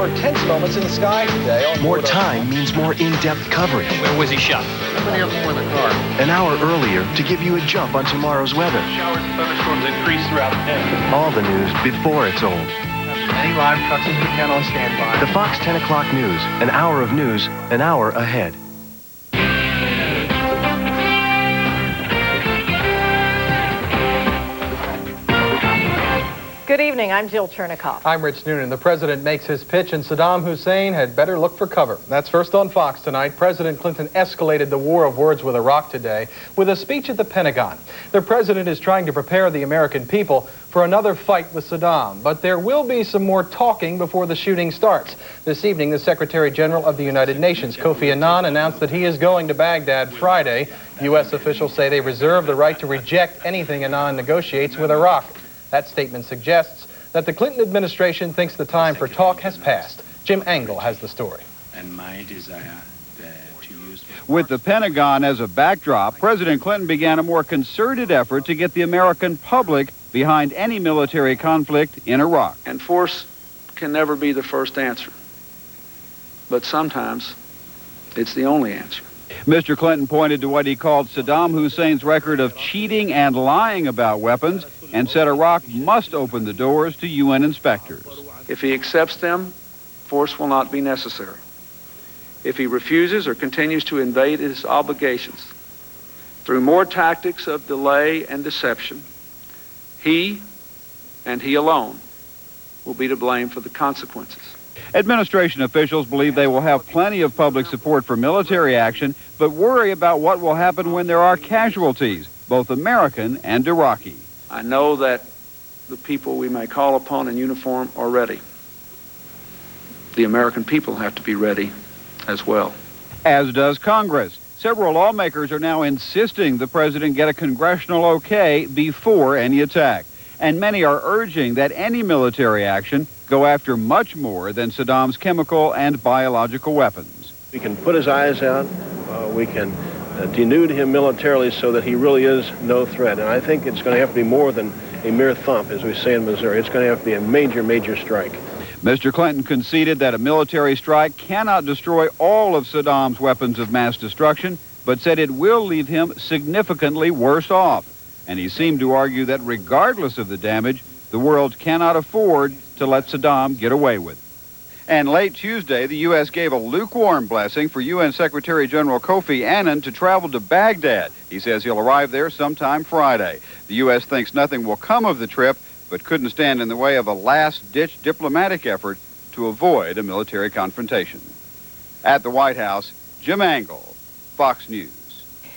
More tense moments in the sky today. More time means more in-depth coverage. Where was he shot? Somebody else in the car. An hour earlier to give you a jump on tomorrow's weather. Showers and thunderstorms increase throughout the day. All the news before it's old. As many live trucks as we can on standby. The Fox 10 o'clock news. An hour of news, an hour ahead. Good evening, I'm Jill Chernikoff. I'm Rich Noonan. The president makes his pitch, and Saddam Hussein had better look for cover. That's first on Fox tonight. President Clinton escalated the war of words with Iraq today with a speech at the Pentagon. The president is trying to prepare the American people for another fight with Saddam, but there will be some more talking before the shooting starts. This evening, the Secretary General of the United Nations, Kofi Annan, announced that he is going to Baghdad Friday. U.S. officials say they reserve the right to reject anything Annan negotiates with Iraq. That statement suggests that the Clinton administration thinks the time for talk has passed. Jim Angle has the story. And my desire to use... With the Pentagon as a backdrop, President Clinton began a more concerted effort to get the American public behind any military conflict in Iraq. And force can never be the first answer. But sometimes it's the only answer. Mr. Clinton pointed to what he called Saddam Hussein's record of cheating and lying about weapons and said Iraq must open the doors to UN inspectors. If he accepts them, force will not be necessary. If he refuses or continues to evade his obligations through more tactics of delay and deception, he, and he alone, will be to blame for the consequences. Administration officials believe they will have plenty of public support for military action, but worry about what will happen when there are casualties, both American and Iraqi. I know that the people we may call upon in uniform are ready. The American people have to be ready as well. As does Congress. Several lawmakers are now insisting the president get a congressional okay before any attack. And many are urging that any military action go after much more than Saddam's chemical and biological weapons. We can put his eyes out. We can denude him militarily so that he really is no threat. And I think it's going to have to be more than a mere thump, as we say in Missouri. It's going to have to be a major, major strike. Mr. Clinton conceded that a military strike cannot destroy all of Saddam's weapons of mass destruction, but said it will leave him significantly worse off. And he seemed to argue that regardless of the damage, the world cannot afford to let Saddam get away with it. And late Tuesday, the U.S. gave a lukewarm blessing for UN Secretary General Kofi Annan to travel to Baghdad. He says he'll arrive there sometime Friday. The U.S. thinks nothing will come of the trip, but couldn't stand in the way of a last-ditch diplomatic effort to avoid a military confrontation. At the White House, Jim Angle, Fox News.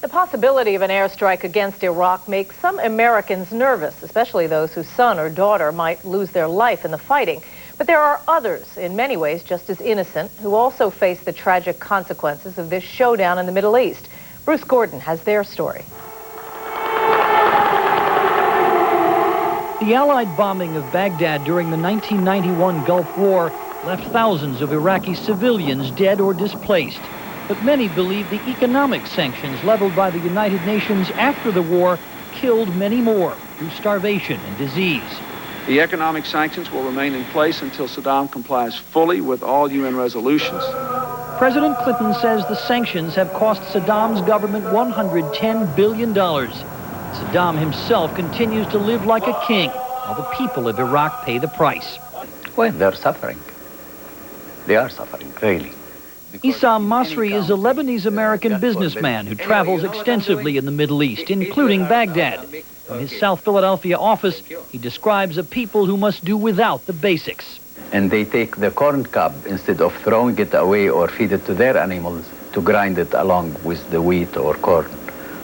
The possibility of an airstrike against Iraq makes some Americans nervous, especially those whose son or daughter might lose their life in the fighting. But there are others, in many ways just as innocent, who also face the tragic consequences of this showdown in the Middle East. Bruce Gordon has their story. The Allied bombing of Baghdad during the 1991 Gulf War left thousands of Iraqi civilians dead or displaced. But many believe the economic sanctions leveled by the United Nations after the war killed many more through starvation and disease. The economic sanctions will remain in place until Saddam complies fully with all UN resolutions. President Clinton says the sanctions have cost Saddam's government $110 billion. Saddam himself continues to live like a king, while the people of Iraq pay the price. Well, they're suffering. They are suffering, really. Issam Masri is a Lebanese-American businessman who travels extensively in the Middle East, including Baghdad. From his South Philadelphia office, he describes a people who must do without the basics. And they take the corn cob, instead of throwing it away or feed it to their animals, to grind it along with the wheat or corn.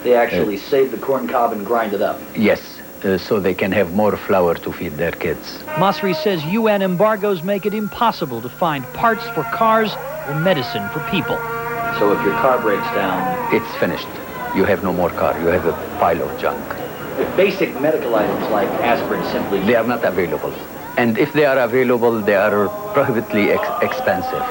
They actually save the corn cob and grind it up? Yes, so they can have more flour to feed their kids. Masri says UN embargoes make it impossible to find parts for cars or medicine for people. So if your car breaks down... It's finished. You have no more car. You have a pile of junk. The basic medical items like aspirin simply... They are not available. And if they are available, they are prohibitively expensive.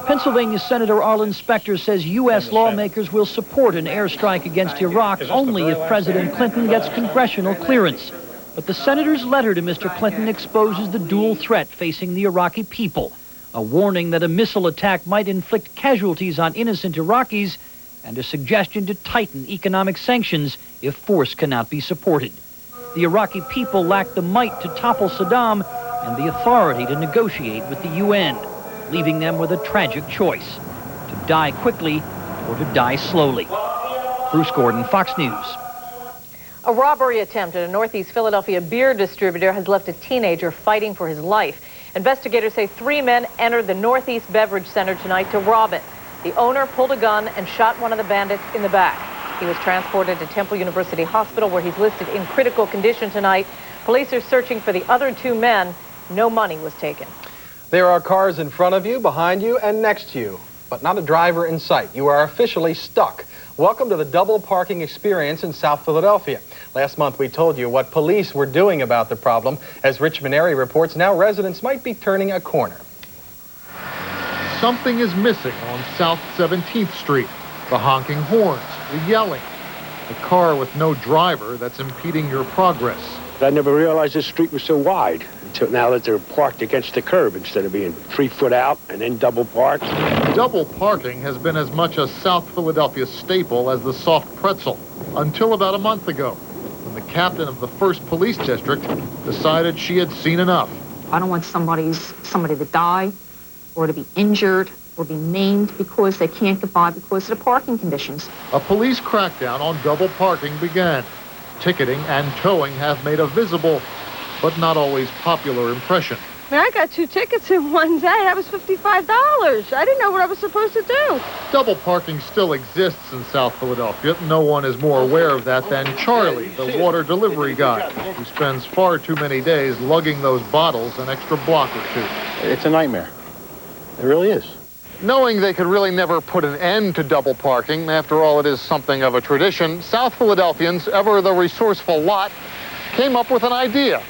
Pennsylvania Senator Arlen Specter says U.S. lawmakers will support an airstrike against Iraq only if President Clinton gets congressional clearance. But the senator's letter to Mr. Clinton exposes the dual threat facing the Iraqi people. a warning that a missile attack might inflict casualties on innocent Iraqis, and a suggestion to tighten economic sanctions if force cannot be supported. The Iraqi people lack the might to topple Saddam and the authority to negotiate with the UN, leaving them with a tragic choice: to die quickly or to die slowly. Bruce Gordon, Fox News. A robbery attempt at a Northeast Philadelphia beer distributor has left a teenager fighting for his life. Investigators say 3 men entered the Northeast Beverage Center tonight to rob it. The owner pulled a gun and shot one of the bandits in the back. He was transported to Temple University Hospital, where he's listed in critical condition tonight. Police are searching for the other 2 men. No money was taken. There are cars in front of you, behind you, and next to you, but not a driver in sight. You are officially stuck. Welcome to the double parking experience in South Philadelphia. Last month we told you what police were doing about the problem. As Richmond Area reports, now residents might be turning a corner. Something is missing on South 17th Street. The honking horns, the yelling, the car with no driver that's impeding your progress. I never realized this street was so wide until now that they're parked against the curb instead of being 3 foot out and then double parked. Double parking has been as much a South Philadelphia staple as the soft pretzel until about a month ago, when the captain of the 1st Police District decided she had seen enough. I don't want somebody to die or to be injured or be maimed because they can't get by because of the parking conditions. A police crackdown on double parking began. Ticketing and towing have made a visible, but not always popular impression. I got 2 tickets in one day. That was $55. I didn't know what I was supposed to do. Double parking still exists in South Philadelphia. No one is more aware of that than Charlie, the water delivery guy, who spends far too many days lugging those bottles an extra block or 2. It's a nightmare. It really is. Knowing they could really never put an end to double parking, after all it is something of a tradition, South Philadelphians, ever the resourceful lot, came up with an idea.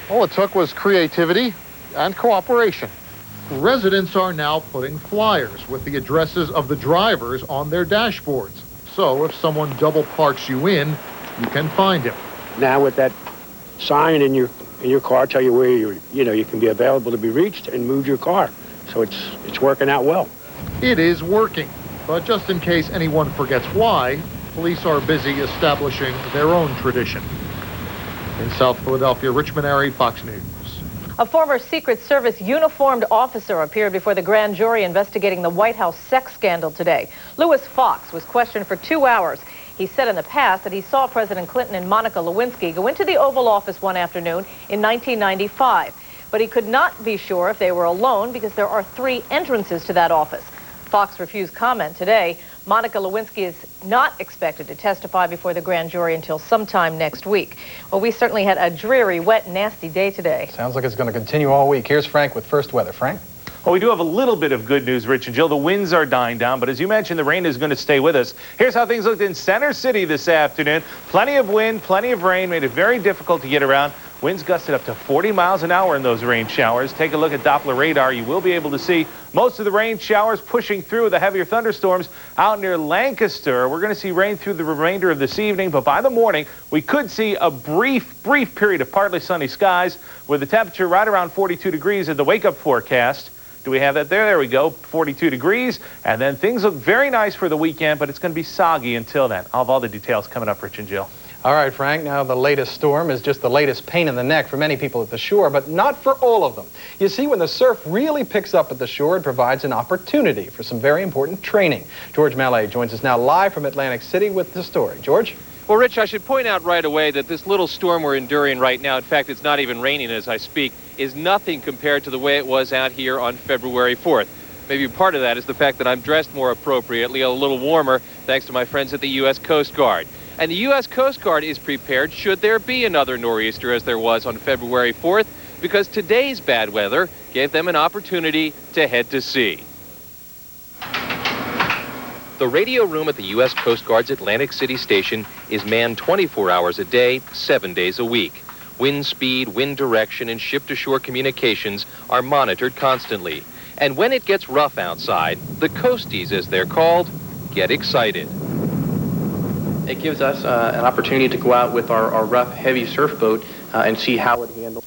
All it took was creativity and cooperation. Residents are now putting flyers with the addresses of the drivers on their dashboards. So if someone double parks you in, you can find him. Now with that sign in your car, tell you where you can be available to be reached and move your car. So it's working out well. It is working, but just in case anyone forgets why, police are busy establishing their own tradition. In South Philadelphia, Richmond Area, Fox News. A former Secret Service uniformed officer appeared before the grand jury investigating the White House sex scandal today. Louis Fox was questioned for 2 hours. He said in the past that he saw President Clinton and Monica Lewinsky go into the Oval Office one afternoon in 1995. But he could not be sure if they were alone because there are 3 entrances to that office. Fox refused comment today. Monica Lewinsky is not expected to testify before the grand jury until sometime next week. Well, we certainly had a dreary, wet, nasty day today. Sounds like it's going to continue all week. Here's Frank with first weather. Frank? Well, we do have a little bit of good news, Rich and Jill. The winds are dying down, but as you mentioned, the rain is going to stay with us. Here's how things looked in Center City this afternoon. Plenty of wind, plenty of rain, made it very difficult to get around. Winds gusted up to 40 miles an hour in those rain showers. Take a look at Doppler radar. You will be able to see most of the rain showers pushing through the heavier thunderstorms out near Lancaster. We're going to see rain through the remainder of this evening, but by the morning, we could see a brief period of partly sunny skies with the temperature right around 42 degrees at the wake-up forecast. Do we have that there? There we go, 42 degrees. And then things look very nice for the weekend, but it's going to be soggy until then. I'll have all the details coming up, Rich and Jill. All right, Frank, now the latest storm is just the latest pain in the neck for many people at the shore, but not for all of them. You see, when the surf really picks up at the shore, it provides an opportunity for some very important training. George Mallet joins us now live from Atlantic City with the story. George? Well, Rich, I should point out right away that this little storm we're enduring right now, in fact, it's not even raining as I speak, is nothing compared to the way it was out here on February 4th. Maybe part of that is the fact that I'm dressed more appropriately, a little warmer, thanks to my friends at the U.S. Coast Guard. And the U.S. Coast Guard is prepared should there be another nor'easter as there was on February 4th, because today's bad weather gave them an opportunity to head to sea. The radio room at the U.S. Coast Guard's Atlantic City station is manned 24 hours a day, 7 days a week. Wind speed, wind direction, and ship-to-shore communications are monitored constantly. And when it gets rough outside, the coasties, as they're called, get excited. It gives us an opportunity to go out with our rough, heavy surf boat and see how it handles.